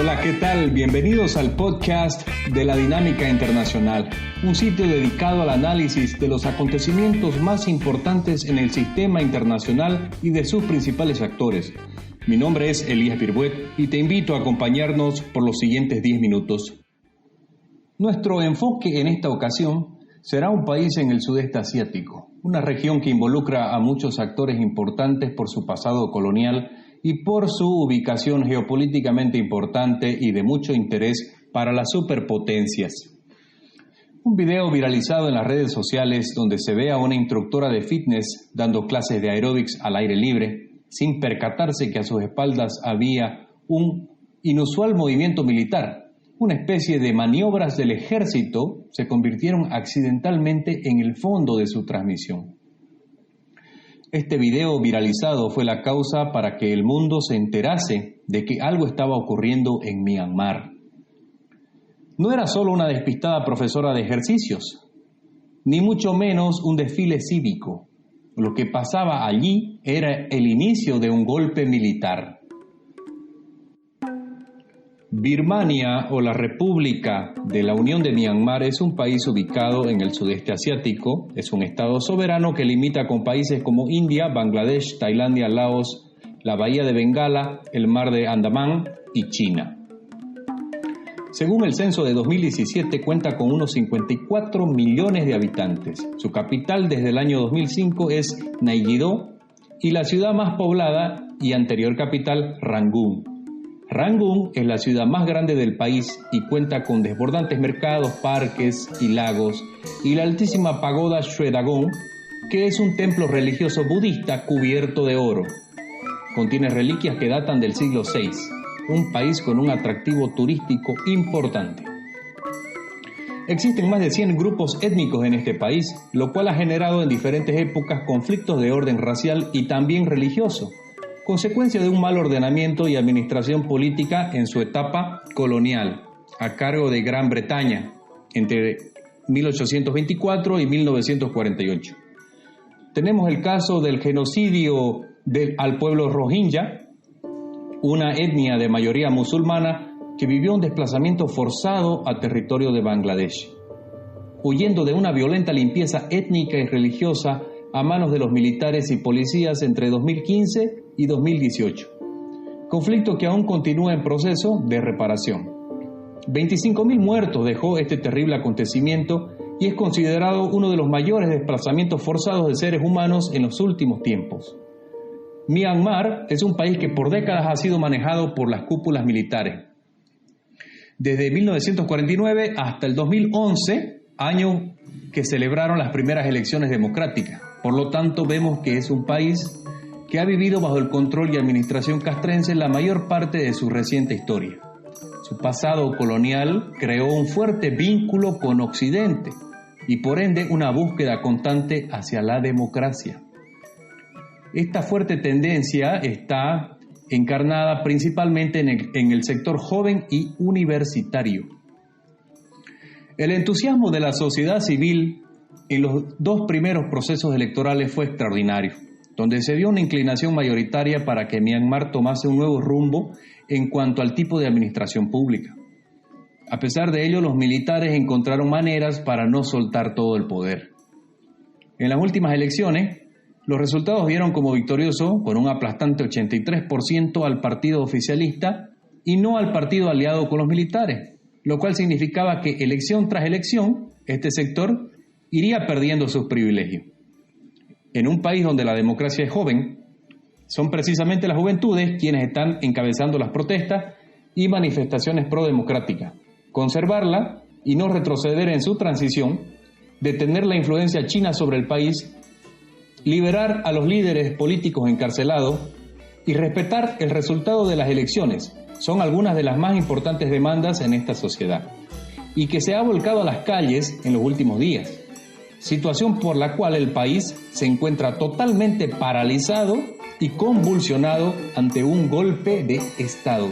Hola, ¿qué tal? Bienvenidos al podcast de la Dinámica Internacional, un sitio dedicado al análisis de los acontecimientos más importantes en el sistema internacional y de sus principales actores. Mi nombre es Elías Birbuet y te invito a acompañarnos por los siguientes 10 minutos. Nuestro enfoque en esta ocasión será un país en el sudeste asiático, una región que involucra a muchos actores importantes por su pasado colonial y por su ubicación geopolíticamente importante y de mucho interés para las superpotencias. Un video viralizado en las redes sociales donde se ve a una instructora de fitness dando clases de aeróbics al aire libre, sin percatarse que a sus espaldas había un inusual movimiento militar. Una especie de maniobras del ejército se convirtieron accidentalmente en el fondo de su transmisión. Este video viralizado fue la causa para que el mundo se enterase de que algo estaba ocurriendo en Myanmar. No era solo una despistada profesora de ejercicios, ni mucho menos un desfile cívico. Lo que pasaba allí era el inicio de un golpe militar. Birmania o la República de la Unión de Myanmar es un país ubicado en el sudeste asiático. Es un estado soberano que limita con países como India, Bangladesh, Tailandia, Laos, la Bahía de Bengala, el Mar de Andamán y China. Según el censo de 2017, cuenta con unos 54 millones de habitantes. Su capital desde el año 2005 es Naypyidaw y la ciudad más poblada y anterior capital, Rangún. Rangún es la ciudad más grande del país y cuenta con desbordantes mercados, parques y lagos, y la altísima pagoda Shwedagon, que es un templo religioso budista cubierto de oro. Contiene reliquias que datan del siglo VI, un país con un atractivo turístico importante. Existen más de 100 grupos étnicos en este país, lo cual ha generado en diferentes épocas conflictos de orden racial y también religioso, consecuencia de un mal ordenamiento y administración política en su etapa colonial, a cargo de Gran Bretaña, entre 1824 y 1948. Tenemos el caso del genocidio al pueblo Rohingya, una etnia de mayoría musulmana que vivió un desplazamiento forzado a territorio de Bangladesh, huyendo de una violenta limpieza étnica y religiosa a manos de los militares y policías entre 2015 y 2018, conflicto que aún continúa en proceso de reparación. 25.000 muertos dejó este terrible acontecimiento y es considerado uno de los mayores desplazamientos forzados de seres humanos en los últimos tiempos. Myanmar es un país que por décadas ha sido manejado por las cúpulas militares. Desde 1949 hasta el 2011, año que celebraron las primeras elecciones democráticas. Por lo tanto, vemos que es un país que ha vivido bajo el control y administración castrense la mayor parte de su reciente historia. Su pasado colonial creó un fuerte vínculo con Occidente y por ende una búsqueda constante hacia la democracia. Esta fuerte tendencia está encarnada principalmente en el sector joven y universitario. El entusiasmo de la sociedad civil en los dos primeros procesos electorales fue extraordinario, donde se vio una inclinación mayoritaria para que Myanmar tomase un nuevo rumbo en cuanto al tipo de administración pública. A pesar de ello, los militares encontraron maneras para no soltar todo el poder. En las últimas elecciones, los resultados vieron como victorioso, con un aplastante 83% al partido oficialista y no al partido aliado con los militares, lo cual significaba que elección tras elección, este sector iría perdiendo sus privilegios. En un país donde la democracia es joven, son precisamente las juventudes quienes están encabezando las protestas y manifestaciones pro-democráticas. Conservarla y no retroceder en su transición, detener la influencia china sobre el país, liberar a los líderes políticos encarcelados y respetar el resultado de las elecciones son algunas de las más importantes demandas en esta sociedad y que se ha volcado a las calles en los últimos días. Situación por la cual el país se encuentra totalmente paralizado y convulsionado ante un golpe de Estado.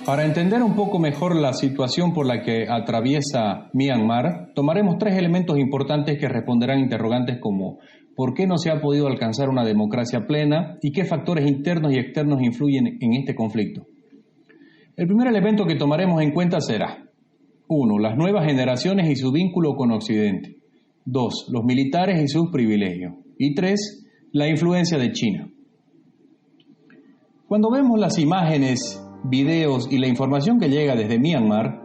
Para entender un poco mejor la situación por la que atraviesa Myanmar, tomaremos tres elementos importantes que responderán interrogantes como ¿por qué no se ha podido alcanzar una democracia plena y qué factores internos y externos influyen en este conflicto? El primer elemento que tomaremos en cuenta será: 1. Las nuevas generaciones y su vínculo con Occidente. 2. Los militares y sus privilegios. Y 3. La influencia de China. Cuando vemos las imágenes, videos y la información que llega desde Myanmar,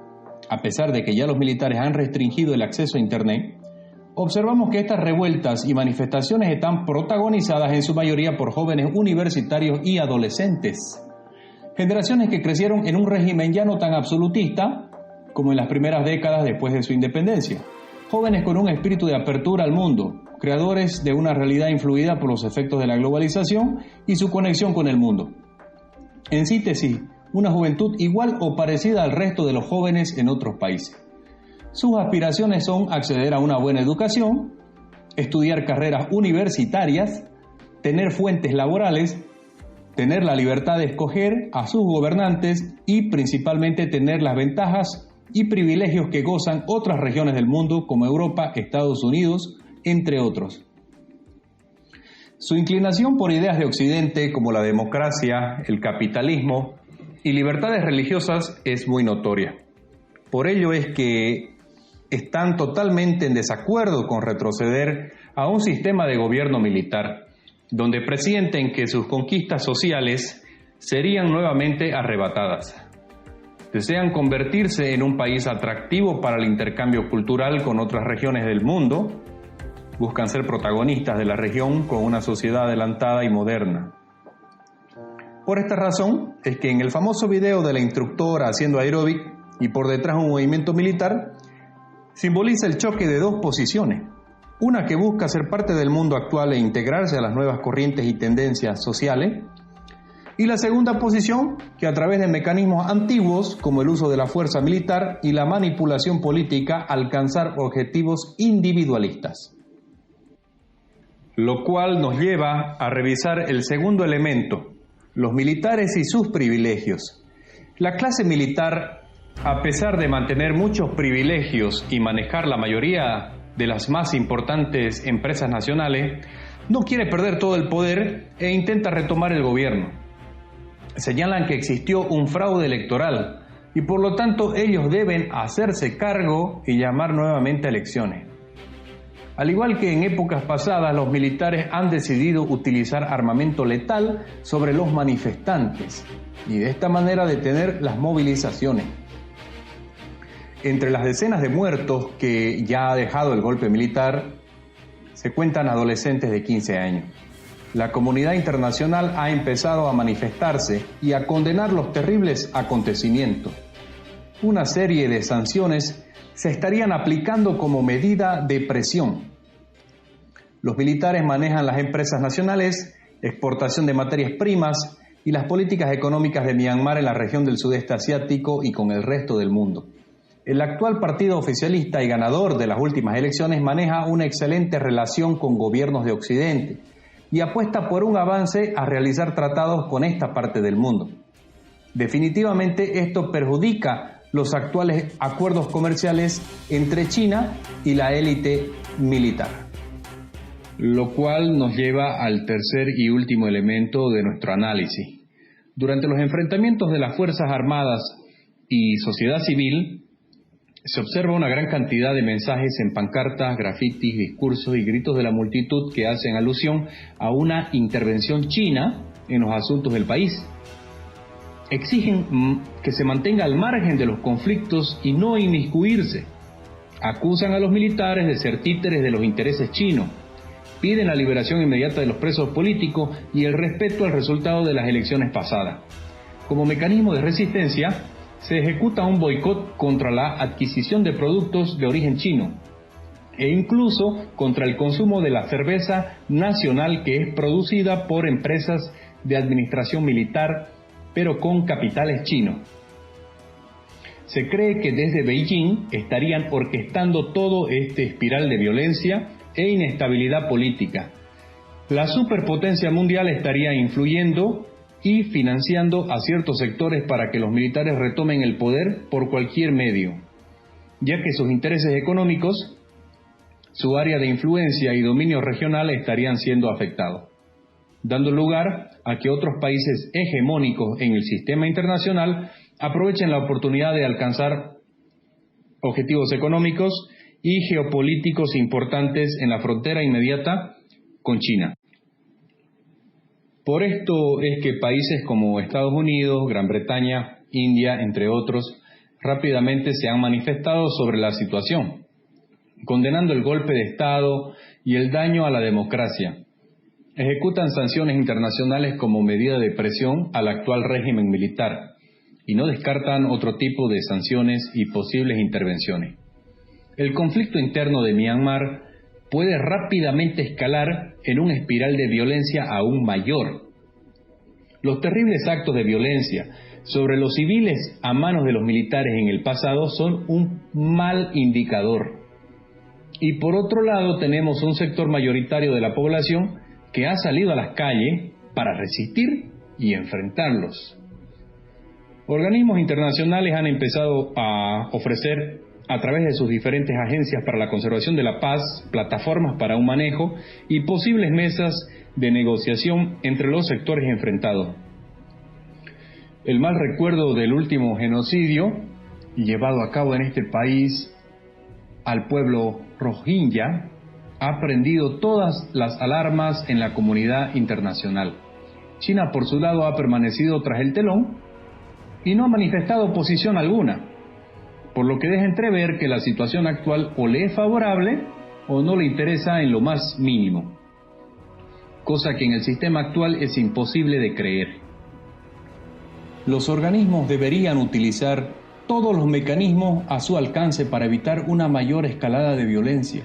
a pesar de que ya los militares han restringido el acceso a Internet, observamos que estas revueltas y manifestaciones están protagonizadas en su mayoría por jóvenes universitarios y adolescentes. Generaciones que crecieron en un régimen ya no tan absolutista como en las primeras décadas después de su independencia. Jóvenes con un espíritu de apertura al mundo, creadores de una realidad influida por los efectos de la globalización y su conexión con el mundo. En síntesis, una juventud igual o parecida al resto de los jóvenes en otros países. Sus aspiraciones son acceder a una buena educación, estudiar carreras universitarias, tener fuentes laborales, tener la libertad de escoger a sus gobernantes y principalmente tener las ventajas y privilegios que gozan otras regiones del mundo como Europa, Estados Unidos, entre otros. Su inclinación por ideas de Occidente como la democracia, el capitalismo y libertades religiosas es muy notoria. Por ello es que están totalmente en desacuerdo con retroceder a un sistema de gobierno militar, donde presienten que sus conquistas sociales serían nuevamente arrebatadas. Desean convertirse en un país atractivo para el intercambio cultural con otras regiones del mundo. Buscan ser protagonistas de la región con una sociedad adelantada y moderna. Por esta razón es que en el famoso video de la instructora haciendo aeróbic y por detrás un movimiento militar, simboliza el choque de dos posiciones. Una que busca ser parte del mundo actual e integrarse a las nuevas corrientes y tendencias sociales, y la segunda posición que a través de mecanismos antiguos como el uso de la fuerza militar y la manipulación política alcanzar objetivos individualistas. Lo cual nos lleva a revisar el segundo elemento, los militares y sus privilegios. La clase militar, a pesar de mantener muchos privilegios y manejar la mayoría de las más importantes empresas nacionales, no quiere perder todo el poder e intenta retomar el gobierno. Señalan que existió un fraude electoral y por lo tanto ellos deben hacerse cargo y llamar nuevamente a elecciones. Al igual que en épocas pasadas, los militares han decidido utilizar armamento letal sobre los manifestantes y de esta manera detener las movilizaciones. Entre las decenas de muertos que ya ha dejado el golpe militar, se cuentan adolescentes de 15 años. La comunidad internacional ha empezado a manifestarse y a condenar los terribles acontecimientos. Una serie de sanciones se estarían aplicando como medida de presión. Los militares manejan las empresas nacionales, exportación de materias primas y las políticas económicas de Myanmar en la región del sudeste asiático y con el resto del mundo. El actual partido oficialista y ganador de las últimas elecciones maneja una excelente relación con gobiernos de Occidente y apuesta por un avance a realizar tratados con esta parte del mundo. Definitivamente esto perjudica los actuales acuerdos comerciales entre China y la élite militar. Lo cual nos lleva al tercer y último elemento de nuestro análisis. Durante los enfrentamientos de las Fuerzas Armadas y sociedad civil, se observa una gran cantidad de mensajes en pancartas, grafitis, discursos y gritos de la multitud que hacen alusión a una intervención china en los asuntos del país. Exigen que se mantenga al margen de los conflictos y no inmiscuirse. Acusan a los militares de ser títeres de los intereses chinos. Piden la liberación inmediata de los presos políticos y el respeto al resultado de las elecciones pasadas. Como mecanismo de resistencia, se ejecuta un boicot contra la adquisición de productos de origen chino e incluso contra el consumo de la cerveza nacional que es producida por empresas de administración militar, pero con capitales chinos. Se cree que desde Beijing estarían orquestando todo este espiral de violencia e inestabilidad política. La superpotencia mundial estaría influyendo y financiando a ciertos sectores para que los militares retomen el poder por cualquier medio, ya que sus intereses económicos, su área de influencia y dominio regional estarían siendo afectados, dando lugar a que otros países hegemónicos en el sistema internacional aprovechen la oportunidad de alcanzar objetivos económicos y geopolíticos importantes en la frontera inmediata con China. Por esto es que países como Estados Unidos, Gran Bretaña, India, entre otros, rápidamente se han manifestado sobre la situación, condenando el golpe de Estado y el daño a la democracia. Ejecutan sanciones internacionales como medida de presión al actual régimen militar y no descartan otro tipo de sanciones y posibles intervenciones. El conflicto interno de Myanmar puede rápidamente escalar en una espiral de violencia aún mayor. Los terribles actos de violencia sobre los civiles a manos de los militares en el pasado son un mal indicador. Y por otro lado tenemos un sector mayoritario de la población que ha salido a las calles para resistir y enfrentarlos. Organismos internacionales han empezado a ofrecer, a través de sus diferentes agencias para la conservación de la paz, plataformas para un manejo y posibles mesas de negociación entre los sectores enfrentados. El mal recuerdo del último genocidio llevado a cabo en este país al pueblo Rohingya ha prendido todas las alarmas en la comunidad internacional. China, por su lado, ha permanecido tras el telón y no ha manifestado oposición alguna, por lo que deja entrever que la situación actual o le es favorable o no le interesa en lo más mínimo, cosa que en el sistema actual es imposible de creer. Los organismos deberían utilizar todos los mecanismos a su alcance para evitar una mayor escalada de violencia.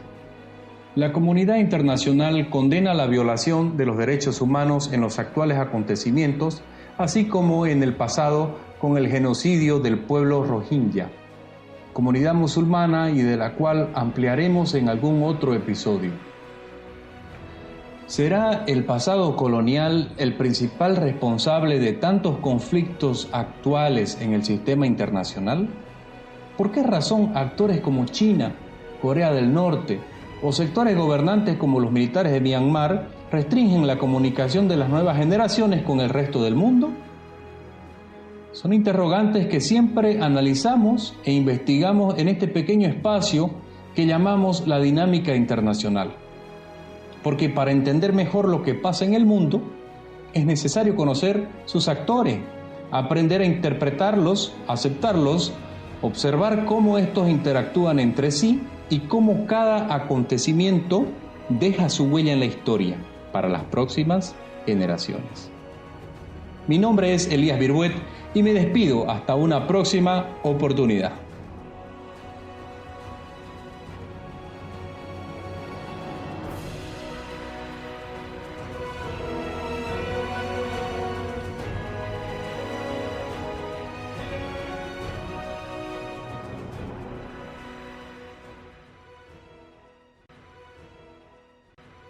La comunidad internacional condena la violación de los derechos humanos en los actuales acontecimientos, así como en el pasado con el genocidio del pueblo Rohingya, comunidad musulmana y de la cual ampliaremos en algún otro episodio. ¿Será el pasado colonial el principal responsable de tantos conflictos actuales en el sistema internacional? ¿Por qué razón actores como China, Corea del Norte o sectores gobernantes como los militares de Myanmar restringen la comunicación de las nuevas generaciones con el resto del mundo? Son interrogantes que siempre analizamos e investigamos en este pequeño espacio que llamamos la dinámica internacional. Porque para entender mejor lo que pasa en el mundo, es necesario conocer sus actores, aprender a interpretarlos, aceptarlos, observar cómo estos interactúan entre sí y cómo cada acontecimiento deja su huella en la historia para las próximas generaciones. Mi nombre es Elías Birbuet y me despido hasta una próxima oportunidad.